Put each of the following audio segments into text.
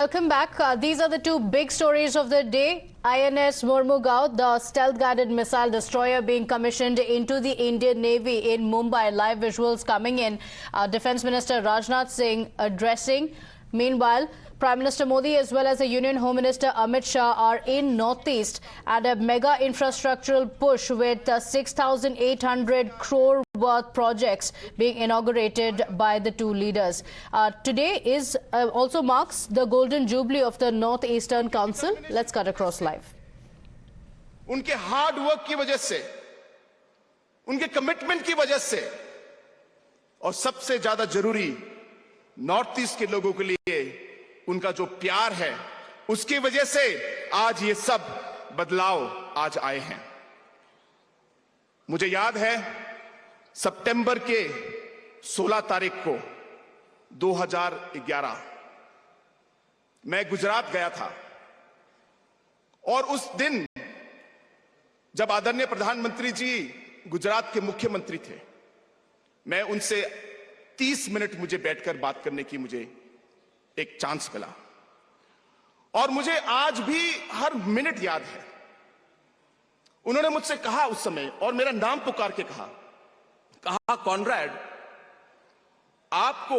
Welcome back. These are the two big stories of the day. INS Mormugao, the stealth-guided missile destroyer being commissioned into the Indian Navy in Mumbai. Live visuals coming in. Defence Minister Rajnath Singh addressing. Meanwhile, Prime Minister Modi as well as the Union Home Minister Amit Shah are in Northeast at a mega infrastructural push with 6,800 crore worth projects being inaugurated by the two leaders. Today is also marks the golden jubilee of the Northeastern Council. Let's cut across live. उनके hard work की वजह से, उनके commitment की वजह से और सबसे ज्यादा जरूरी नॉर्थ ईस्ट के लोगों के लिए उनका जो प्यार है, उसकी वजह से आज ये सब बदलाव आज आए हैं। मुझे याद है सितंबर के 16 तारीख को 2011 मैं गुजरात गया था और उस दिन जब आदरणीय प्रधानमंत्री जी गुजरात के मुख्यमंत्री थे, मैं उनसे 30 मिनट मुझे बैठकर बात करने की मुझे एक चांस मिला और मुझे आज भी हर मिनट याद है। उन्होंने मुझसे कहा उस समय, और मेरा नाम पुकार के कहा कॉनरेड, आपको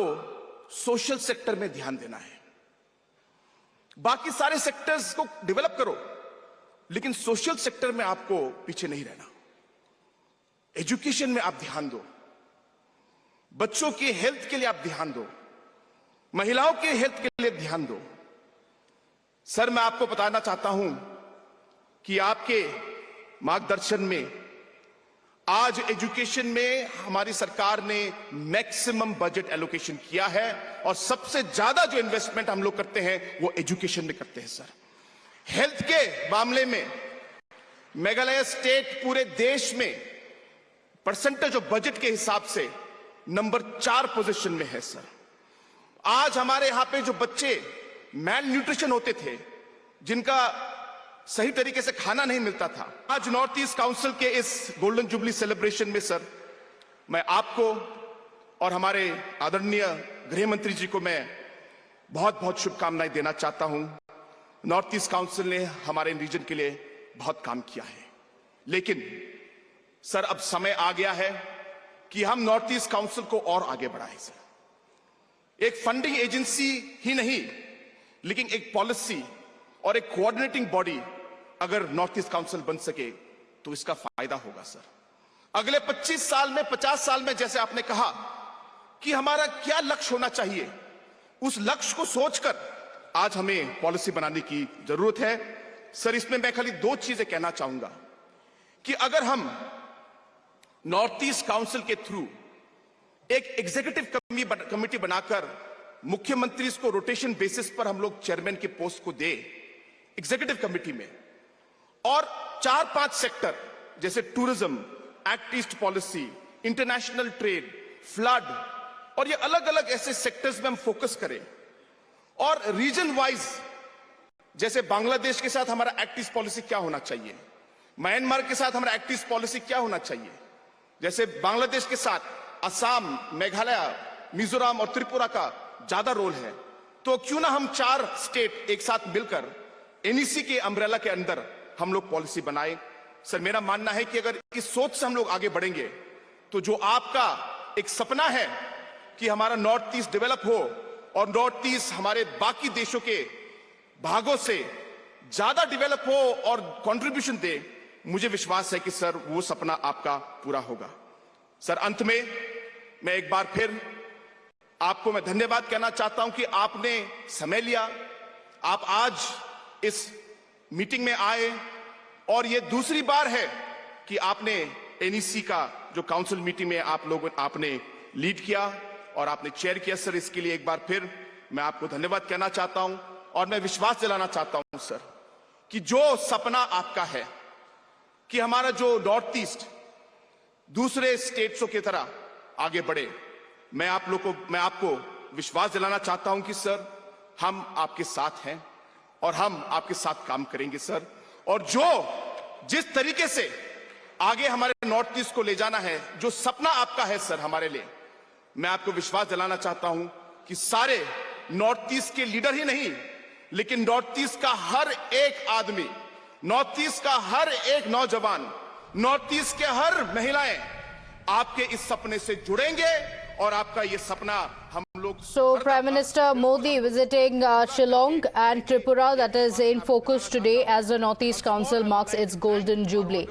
सोशल सेक्टर में ध्यान देना है, बाकी सारे सेक्टर्स को डेवलप करो, लेकिन सोशल सेक्टर में आपको पीछे नहीं रहना। एजुकेशन में आप ध्यान दो, बच्चों की हेल्थ के लिए आप ध्यान दो, महिलाओं के हेल्थ के लिए ध्यान दो। सर, मैं आपको बताना चाहता हूं कि आपके मार्गदर्शन में आज एजुकेशन में हमारी सरकार ने मैक्सिमम बजट एलोकेशन किया है और सबसे ज्यादा जो इन्वेस्टमेंट हम लोग करते हैं वो एजुकेशन में करते हैं। सर, हेल्थ के मामले में मेघालय स्टेट पूरे देश में परसेंटेज ऑफ बजट के हिसाब से नंबर 4 पोजीशन में है। सर, आज हमारे यहां पे जो बच्चे मैल न्यूट्रिशन होते थे, जिनका सही तरीके से खाना नहीं मिलता था, आज नॉर्थ ईस्ट काउंसिल के इस गोल्डन जुबली सेलिब्रेशन में सर, मैं आपको और हमारे आदरणीय गृह मंत्री जी को मैं बहुत बहुत शुभकामनाएं देना चाहता हूं। नॉर्थ ईस्ट काउंसिल ने हमारे रीजन के लिए बहुत काम किया है, लेकिन सर अब समय आ गया है कि हम नॉर्थ ईस्ट काउंसिल को और आगे बढ़ाएं। सर, एक फंडिंग एजेंसी ही नहीं, लेकिन एक पॉलिसी और एक कोऑर्डिनेटिंग बॉडी अगर नॉर्थ ईस्ट काउंसिल बन सके तो इसका फायदा होगा। सर, अगले 25 साल में, 50 साल में, जैसे आपने कहा कि हमारा क्या लक्ष्य होना चाहिए, उस लक्ष्य को सोचकर आज हमें पॉलिसी बनाने की जरूरत है। सर, इसमें मैं खाली 2 चीजें कहना चाहूंगा कि अगर हम नॉर्थ ईस्ट काउंसिल के थ्रू एक एग्जीक्यूटिव कमेटी बनाकर मुख्यमंत्री को रोटेशन बेसिस पर हम लोग चेयरमैन के पोस्ट को दे एग्जीक्यूटिव कमेटी में, और 4-5 सेक्टर जैसे tourism, act east policy, international trade, flood, और ये अलग अलग ऐसे सेक्टर्स में हम फोकस करें, और रीजन वाइज जैसे बांग्लादेश के साथ हमारा एक्ट ईस्ट पॉलिसी क्या होना चाहिए, म्यांमार के साथ हमारा एक्ट ईस्ट पॉलिसी क्या होना चाहिए, जैसे बांग्लादेश के साथ असम, मेघालय, मिजोरम और त्रिपुरा का ज्यादा रोल है, तो क्यों ना हम 4 स्टेट एक साथ मिलकर एनईसी के अम्ब्रेला के अंदर हम लोग पॉलिसी बनाएं। सर, मेरा मानना है कि अगर इस सोच से हम लोग आगे बढ़ेंगे तो जो आपका एक सपना है कि हमारा नॉर्थ ईस्ट डेवलप हो और नॉर्थ ईस्ट हमारे बाकी देशों के भागों से ज्यादा डेवलप हो और कंट्रीब्यूशन दे, मुझे विश्वास है कि सर वो सपना आपका पूरा होगा। सर, अंत में मैं एक बार फिर आपको मैं धन्यवाद कहना चाहता हूं कि आपने समय लिया, आप आज इस मीटिंग में आए, और ये दूसरी बार है कि आपने एनईसी का जो काउंसिल मीटिंग में आपने लीड किया और आपने चेयर किया। सर, इसके लिए एक बार फिर मैं आपको धन्यवाद कहना चाहता हूं और मैं विश्वास दिलाना चाहता हूं सर कि जो सपना आपका है कि हमारा जो नॉर्थ ईस्ट दूसरे स्टेट्सों की तरह आगे बढ़े, मैं आपको विश्वास दिलाना चाहता हूं कि सर हम आपके साथ हैं और हम आपके साथ काम करेंगे। सर, और जिस तरीके से आगे हमारे नॉर्थ ईस्ट को ले जाना है, जो सपना आपका है सर हमारे लिए, मैं आपको विश्वास दिलाना चाहता हूं कि सारे नॉर्थ ईस्ट के लीडर ही नहीं, लेकिन नॉर्थ ईस्ट का हर एक आदमी, नॉर्थ ईस्ट का हर एक नौजवान, नॉर्थ ईस्ट के हर महिलाएं आपके इस सपने से जुड़ेंगे और आपका ये सपना हम लोग। So, Prime Minister Modi visiting Shillong and Tripura, that is in focus today as the North East Council marks its golden jubilee.